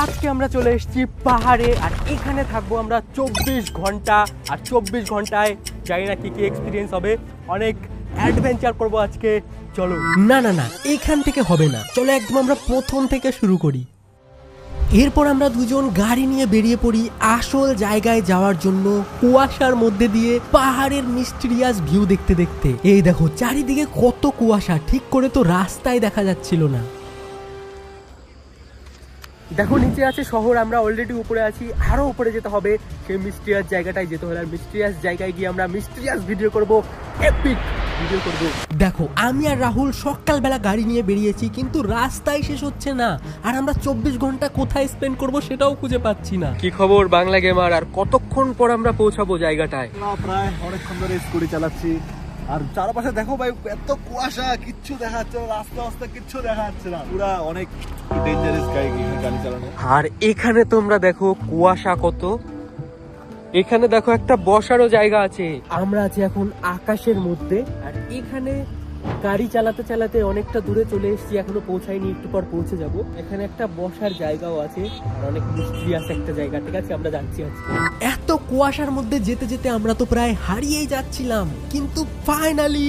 আজকে আমরা চলে এসেছি পাহাড়ে, আর এখানে থাকবো আমরা 24 ঘন্টা। আর 24 ঘন্টায় জানি না কি কি এক্সপিরিয়েন্স হবে, অনেক অ্যাডভেঞ্চার করবো আজকে। চলো। না না না, এখান থেকে হবে না, চলো একদম আমরা প্রথম থেকে শুরু করি। এরপর আমরা দুজন গাড়ি নিয়ে বেরিয়ে পড়ি আসল জায়গায় যাওয়ার জন্য, কুয়াশার মধ্যে দিয়ে পাহাড়ের মিস্টিরিয়াস ভিউ দেখতে দেখতে। এই দেখো চারিদিকে কত কুয়াশা, ঠিক করে তো রাস্তায় দেখা যাচ্ছিল না। দেখো নিচে আছে শহর, আমরা অলরেডি উপরে আছি, আরো উপরে যেতে হবে, সেই মিস্টিরিয়াস জায়গাটায় যেতে হবে। আর মিস্টিরিয়াস জায়গায় গিয়ে আমরা মিস্টিরিয়াস ভিডিও করব, এপিক ভিডিও করব। দেখো আমি আর রাহুল সকালবেলা গাড়ি নিয়ে বেরিয়েছি, কিন্তু রাস্তায় শেষ হচ্ছে না, আর আমরা 24 ঘন্টা কোথায় স্পেন্ড করব সেটাও খুঁজে পাচ্ছি না। কি খবর বাংলা গেমার, আর কতক্ষণ পর আমরা পৌঁছাবো জায়গাটায়? প্রায় অনেকক্ষণ ধরে স্কুটি চালাচ্ছি, আর চারপাশে দেখো ভাই এত কুয়াশা, কিচ্ছু দেখা যাচ্ছে না, রাস্তা কিচ্ছু দেখা যাচ্ছে না, পুরা অনেক ডেঞ্জারাস গাড়ি চালানো। আর এখানে তোমরা দেখো কুয়াশা কত, এখানে দেখো একটা বসারও জায়গা আছে। আমরা আছি এখন আকাশের মধ্যে, আর এখানে গাড়ি চালাতে চালাতে অনেকটা দূরে চলে এসেছি, এখনো পৌঁছাইনি, একটু পর পৌঁছে যাব। এখানে একটা বসার জায়গাও আছে, আর অনেক মিস্টিরিয়াস একটা জায়গা। ঠিক আছে, আমরা যাচ্ছি আজকে। এত কুয়াশার মধ্যে যেতে যেতে আমরা তো প্রায় হারিয়েই যাচ্ছিলাম, কিন্তু ফাইনালি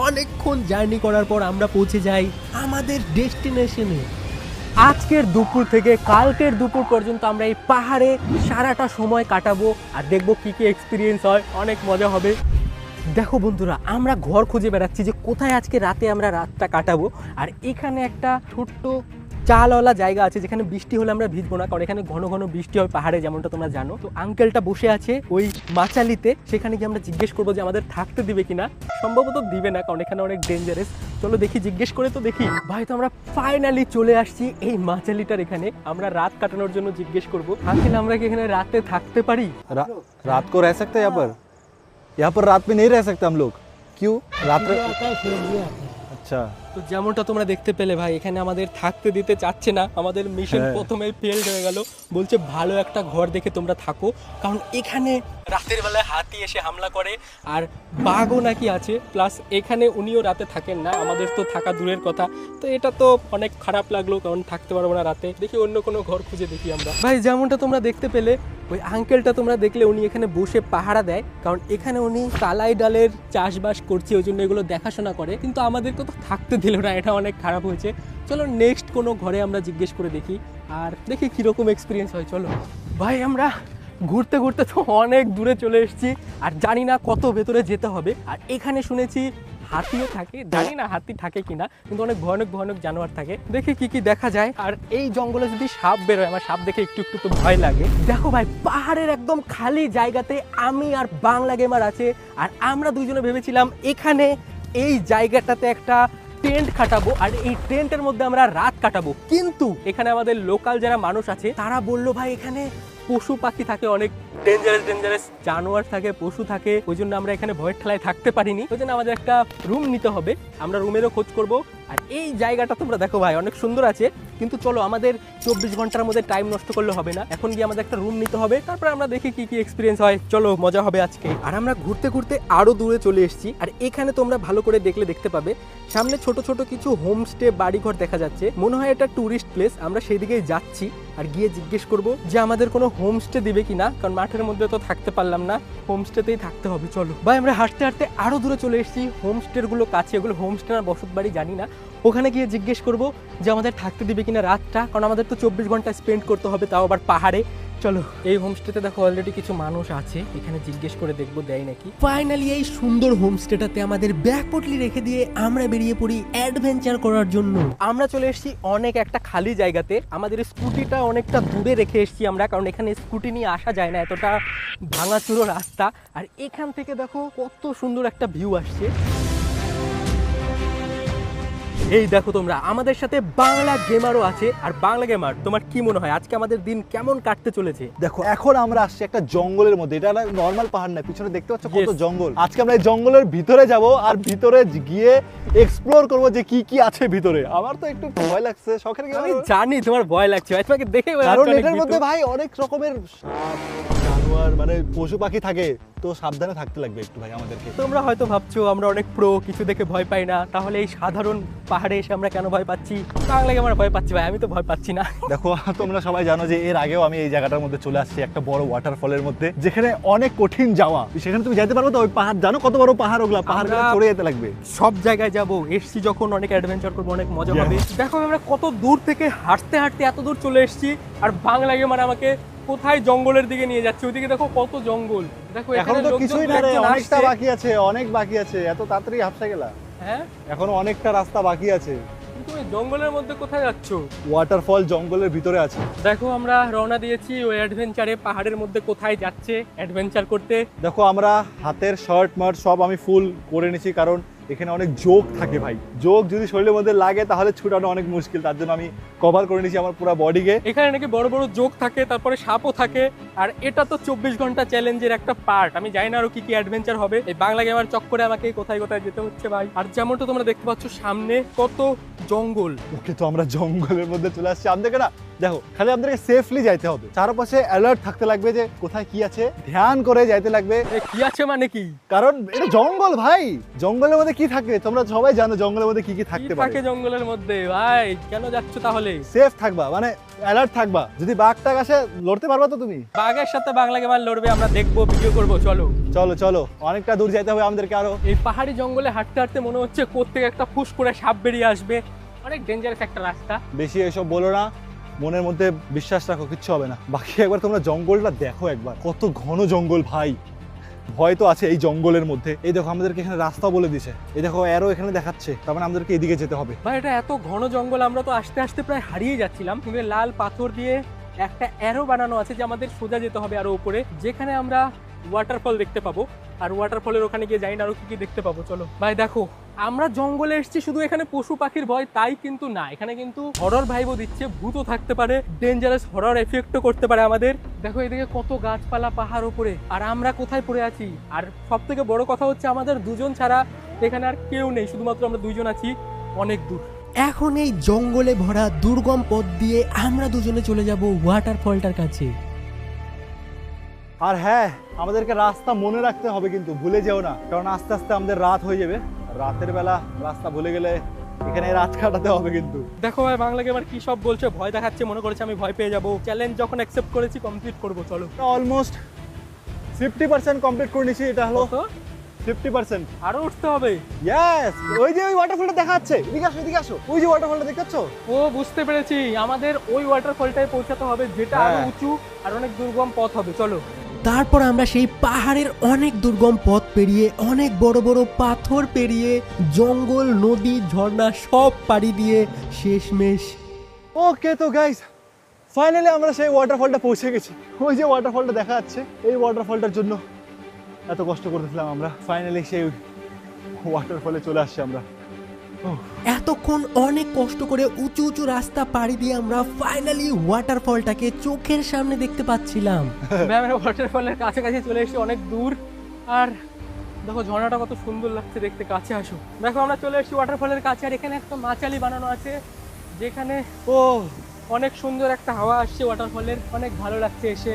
অনেকক্ষণ জার্নি করার পর আমরা পৌঁছে যাই আমাদের ডেস্টিনেশনে। আজকের দুপুর থেকে কালকের দুপুর পর্যন্ত আমরা এই পাহাড়ে সারাটা সময় কাটাবো, আর দেখবো কি কি এক্সপিরিয়েন্স হয়, অনেক মজা হবে। দেখো বন্ধুরা, আমরা ঘর খুঁজে বেড়াচ্ছি যে কোথায় আজকে রাতে আমরা রাতটা কাটাবো। আর এখানে একটা ছোট্ট চালওয়ালা জায়গা আছে, যেখানে বৃষ্টি হলে আমরা ভিজবো না, কারণ এখানে ঘন ঘন বৃষ্টি হয় পাহাড়ে, যেমনটা তোমরা জানো। তো আঙ্কেলটা বসে আছে ওই মাচালিতে, সেখানে গিয়ে আমরা জিজ্ঞেস করবো যে আমাদের থাকতে দিবে কিনা। সম্ভবত দিবে না, কারণ এখানে অনেক ডেঞ্জারাস। চলো দেখি, জিজ্ঞেস করে তো দেখি। ভাই তো আমরা ফাইনালি চলে আসছি এই মাচালিটার এখানে, আমরা রাত কাটানোর জন্য জিজ্ঞেস করবো আঙ্কেল আমরা কি এখানে রাতে থাকতে পারি? रात को रह सकते हैं यहाँ पर रात में नहीं रह सकते हम लोग। क्यों? रात अच्छा, তো যেমনটা তোমরা দেখতে পেলে ভাই, এখানে আমাদের থাকতে দিতে চাচ্ছে না। আমাদের মিশন প্রথমেই ফেলড হয়ে গেল। বলছে ভালো একটা ঘর দেখে তোমরা থাকো, কারণ এখানে রাতের বেলায় হাতি এসে হামলা করে, আর বাঘও নাকি আছে। প্লাস এখানে উনিও রাতে থাকেন না, আমাদের তো থাকা দূরের কথা। তো এটা তো অনেক খারাপ লাগলো, কারণ থাকতে পারবো না রাতে। দেখি অন্য কোনো ঘর খুঁজে দেখি আমরা। ভাই যেমনটা তোমরা দেখতে পেলে, ওই আঙ্কেলটা তোমরা দেখলে, উনি এখানে বসে পাহারা দেয়, কারণ এখানে উনি কালাই ডালের চাষবাস করছে, ওই জন্য এগুলো দেখাশোনা করে। কিন্তু আমাদেরকে তো থাকতে দিল না, এটা অনেক খারাপ হয়েছে। চলো নেক্সট কোনো ঘরে আমরা জিজ্ঞেস করে দেখি, আর দেখি কিরকম এক্সপিরিয়েন্স হয়। চলো ভাই, আমরা ঘুরতে ঘুরতে তো অনেক দূরে চলে এসেছি, আর জানি না কত ভেতরে যেতে হবে। আর এখানে শুনেছি হাতিও থাকে, জানি না হাতি থাকে কিনা, কিন্তু অনেক ভয়ানক ভয়ানক জানোয়ার থাকে। দেখি কি কি দেখা যায়। আর এই জঙ্গলে যদি সাপ বেরোয়, আমার সাপ দেখে একটু একটু তো ভয় লাগে। দেখো ভাই, পাহাড়ের একদম খালি জায়গাতে আমি আর বাংলা গেমার আছে, আর আমরা দুইজনে ভেবেছিলাম এখানে এই জায়গাটাতে একটা টেন্ট খাটাবো, আর এই টেন্টের মধ্যে আমরা রাত কাটাবো। কিন্তু এখানে আমাদের লোকাল যারা মানুষ আছে তারা বললো ভাই এখানে পশু পাখি থাকে, অনেক ডেঞ্জারাস জানোয়ার থাকে, পশু থাকে, ওই জন্য আমরা এখানে ভয়ের ঠেলায় থাকতে পারিনি। ওই জন্য আমাদের একটা রুম নিতে হবে, আমরা রুমেরও খোঁজ করব। আর এই জায়গাটা তোমরা দেখো ভাই, অনেক সুন্দর আছে, কিন্তু চলো আমাদের 24 ঘন্টার মধ্যে টাইম নষ্ট করলে হবে না, এখন গিয়ে আমাদের একটা রুম নিতে হবে, তারপর আমরা দেখি কি কি এক্সপিরিয়েন্স হয়। চলো, মজা হবে আজকে। আর আমরা ঘুরতে ঘুরতে আরো দূরে চলে এসেছি, আর এখানে তোমরা ভালো করে দেখলে দেখতে পাবে সামনে ছোট ছোট কিছু হোমস্টে বাড়িঘর দেখা যাচ্ছে, মনে হয় এটা টুরিস্ট প্লেস। আমরা সেই দিকেই যাচ্ছি, আর গিয়ে জিজ্ঞেস করব যে আমাদের কোনো হোমস্টে দিবে কিনা, কারণ মাঠের মধ্যে তো থাকতে পারলাম না, হোমস্টেতেই থাকতে হবে। চলো ভাই, আমরা হাঁটতে হাঁটতে আরো দূরে চলে এসেছি, হোমস্টের গুলো কাছে, এগুলো হোমস্টে না বসত বাড়ি জানি না। ওখানে গিয়ে জিজ্ঞেস করব যে আমাদের থাকতে দিবে কিনা রাতটা, কারণ আমাদের তো 24 ঘন্টা স্পেন্ড করতে হবে, তাও আবার পাহাড়ে। চলো, এই হোমস্টেতে দেখো অলরেডি কিছু মানুষ আছে, এখানে জিজ্ঞেস করে দেখবো দেয় নাকি। ফাইনালি এই সুন্দর হোমস্টেটাতে আমাদের ব্যাগ পটলি রেখে দিয়ে আমরা বেরিয়ে পড়ি অ্যাডভেঞ্চার করার জন্য। আমরা চলে এসেছি অনেক একটা খালি জায়গাতে, আমাদের স্কুটিটা অনেকটা দূরে রেখে এসেছি আমরা, কারণ এখানে স্কুটি নিয়ে আসা যায় না, এতটা ভাঙাচুরো রাস্তা। আর এখান থেকে দেখো কত সুন্দর একটা ভিউ আসছে। এই দেখো তোমরা, আমাদের সাথে বাংলা গেমারও আছে। আর বাংলা গেমার, তোমার কি মনে হয় আজকে আমাদের দিন কেমন কাটতে চলেছে? দেখো এখন আমরা আসছি একটা জঙ্গলের মধ্যে, এটা নর্মাল পাহাড় না, পিছনে দেখতে পাচ্ছ কত জঙ্গল। আজকে আমরা এই জঙ্গলের ভিতরে যাব, আর ভিতরে গিয়ে এক্সপ্লোর করব যে কি কি আছে ভিতরে। আমার তো একটু ভয় লাগছে, শখের আমি জানি তোমার ভয় লাগছে, তোমাকে দেখে কারণ এটার মধ্যে ভাই অনেক রকমের জানোয়ার মানে পশু পাখি থাকে, তো সাবধানে থাকতে লাগবে একটু ভাই আমাদেরকে। তোমরা হয়তো ভাবছো আমরা অনেক প্রো, কিছু দেখে ভয় পাই না, তাহলে এই সাধারণ পাহাড়ে এসে আমরা কেন ভয় পাচ্ছি? বাংলায় আমরা ভয় পাচ্ছি ভাই, আমি তো ভয় পাচ্ছি না। দেখো তোমরা সবাই জানো যে এর আগেও আমি এই জায়গাটার মধ্যে চলে আসছি, একটা বড় ওয়াটারফলের মধ্যে, যেখানে অনেক কঠিন যাওয়া। সেখানে তুমি যেতে পারবে তো? ওই পাহাড় জানো কত বড় পাহাড়? ওগুলা পাহাড়গুলো চড়ে যেতে লাগবে। সব জায়গায় যাবো, এসছি যখন অনেক অ্যাডভেঞ্চার করবো, অনেক মজা হবে। দেখো আমরা কত দূর থেকে হাঁটতে হাঁটতে এত দূর চলে এসেছি, আর বাংলা গেমার আমাকে কোথায় জঙ্গলের দিকে নিয়ে যাচ্ছে। ওইদিকে দেখো কত জঙ্গল। দেখো এখনো এখানে তো কিছুই না রে, লোকজন অনেকটা আসছে। বাকি আছে, অনেক বাকি আছে। এত তাড়াতাড়ি হাঁপসা গেলা? হ্যাঁ, এখনো অনেকটা রাস্তা বাকি আছে। কিন্তু এই জঙ্গলের মধ্যে কোথায় যাচ্ছো? ওয়াটারফল জঙ্গলের ভিতরে আছে। দেখো আমরা রওনা দিয়েছি ওই অ্যাডভেঞ্চারে, পাহাড়ের মধ্যে কোথায় যাচ্ছে অ্যাডভেঞ্চার করতে। দেখো আমরা হাতের শার্ট মার্ট সব আমি ফুল করে নিছি, কারণ এখানে অনেক যোগ থাকে ভাই। যোগ যদি শরীরের মধ্যে লাগে তাহলে ছুটানো অনেক মুশকিল, তার জন্য আমি কভার করে নিছি আমার পুরো বডিকে। এখানে নাকি বড় বড় যোগ থাকে, তারপরে সাপও থাকে, আর এটা তো 24 ঘন্টা চ্যালেঞ্জের একটা পার্ট। আমি জানি না আরো কি কি অ্যাডভেঞ্চার হবে। এই বাংলা গেমার চক্করে আমাকে কোথায় কোথায় যেতে হচ্ছে ভাই। আর যেমনটা তোমরা দেখতে পাচ্ছ সামনে কত জঙ্গল। ওকে, তো আমরা জঙ্গলের মধ্যে চলে আসছি। আমাদেরকে না দেখো, খালি আমাদেরকে সেফলি যাইতে হবে, চারপাশে অ্যালার্ট থাকতে লাগবে যে কোথায় কি আছে, ধ্যান করে যাইতে লাগবে। এ কি আছে মানে কি? কারণ এটা জঙ্গল ভাই, জঙ্গলের মধ্যে কি থাকে তোমরা সবাই জানো, জঙ্গলের মধ্যে কি কি কি থাকতে থাকে পারে। জঙ্গলের মধ্যে ভাই? কেন যাচ্ছ তাহলে? সেফ থাকবা, মানে অ্যালার্ট থাকবা। যদি বাঘ টাঘ আসে লড়তে পারবা তো তুমি? বাঘের সাথে বাংলা গেমার লড়বে, আমরা দেখবো, ভিডিও করবো। চলো চলো চলো, অনেকটা দূর যাইতে হবে আমাদেরকে আরো। এই পাহাড়ি জঙ্গলে হাঁটতে হাঁটতে মনে হচ্ছে কোত্থেকে একটা ফুস করে সাপ বেরিয়ে আসবে। অনেক ডেঞ্জারাস একটা রাস্তা। বেশি এসব বলো না, মনের মধ্যে বিশ্বাস রাখো, কিচ্ছু হবে না। বাকি একবার তোমরা জঙ্গলটা দেখো একবার, কত ঘন জঙ্গল ভাই। ভয় তো আছে এই জঙ্গলের মধ্যে। এই দেখো আমাদেরকে এখানে রাস্তা বলে দিছে, এই দেখো অ্যারো এখানে দেখাচ্ছে, তার মানে আমাদেরকে এদিকে যেতে হবে। ভাই এটা এত ঘন জঙ্গল, আমরা তো আস্তে আস্তে প্রায় হারিয়ে যাচ্ছিলাম। কিন্তু এই লাল পাথর দিয়ে একটা অ্যারো বানানো আছে যে আমাদের সোজা যেতে হবে আরো উপরে, যেখানে আমরা ওয়াটারফল দেখতে পাবো। আর ওয়াটারফলের ওখানে গিয়ে যাই না আরো কি কি দেখতে পাবো। চলো ভাই। দেখো আমরা জঙ্গলে এসেছি, শুধু এখানে পশু পাখির ভয় তাই কিন্তু না, এখানে কিন্তু হরর ভাইবও দিচ্ছে, ভূতও থাকতে পারে, ডেঞ্জারাস হরর এফেক্টও করতে পারে আমাদের। দেখো এদিকে কত গাছপালা পাহাড় উপরে, আর আমরা কোথায় পড়ে আছি। আর সব থেকে বড় কথা হচ্ছে আমাদের দুজন ছাড়া এখানে আর কেউ নেই, শুধুমাত্র আমরা দুইজন আছি অনেক দূর। এখন এই জঙ্গলে ভরা দুর্গম পথ দিয়ে আমরা দুজনে চলে যাব ওয়াটারফলটার কাছে। আর হ্যাঁ, আমাদেরকে রাস্তা মনে রাখতে হবে, কিন্তু ভুলে যেও না, কারণ আস্তে আস্তে আমাদের রাত হয়ে যাবে। রাতের বেলা রাস্তা ভুলে গেলে এখানে রাত কাটাতে হবে কিন্তু। দেখো ভাই বাংলা গেমার কি সব বলছে, ভয় দেখাচ্ছে, মনে করেছে আমি ভয় পেয়ে যাবো। চ্যালেঞ্জ যখন অ্যাকসেপ্ট করেছি কমপ্লিট করবো। চলো। অলমোস্ট 50% কমপ্লিট করে নিছি, এটা হলো তো 50%। আরো উঠতে হবে। ইয়েস, ওই যে ওই ওয়াটারফলটা দেখা যাচ্ছে, এদিকে আসো এদিকে আসো, ওই যে ওয়াটারফলটা দেখতে ও বুঝতে পেরেছি, আমাদের ওই ওয়াটারফলটায় পৌঁছাতে হবে, যেটা আরো হ্যাঁ। উঁচু আর অনেক দুর্গম পথ হবে। চলো। তারপর আমরা সেই পাহাড়ের অনেক দুর্গম পথ পেরিয়ে, অনেক বড় বড় পাথর পেরিয়ে, জঙ্গল, নদী, ঝর্ণা সব পাড়ি দিয়ে শেষমেশ ওকে, তো গাইস ফাইনালি আমরা সেই ওয়াটারফলটা পৌঁছে গেছি। ওই যে ওয়াটারফলটা দেখা যাচ্ছে, এই ওয়াটারফলটার জন্য এত কষ্ট করতেছিলাম আমরা, ফাইনালি সেই ওয়াটারফলে চলে আসছি আমরা। এতক্ষণ অনেক কষ্ট করে উঁচু উঁচু রাস্তা পাড়ি দিয়ে আমরা ফাইনালি ওয়াটারফলটাকে চোখের সামনে দেখতে পাচ্ছিলাম। আমরা ওয়াটারফলের কাছাকাছি চলে এসেছি, অনেক দূর। আর দেখো ঝর্ণাটা কত সুন্দর লাগছে দেখতে, কাছে আসো। দেখো আমরা চলে এসেছি ওয়াটারফলের কাছে, আর এখানে একটা মাচালি বানানো আছে, যেখানে ও অনেক সুন্দর একটা হাওয়া আসছে ওয়াটারফলের, অনেক ভালো লাগছে এসে।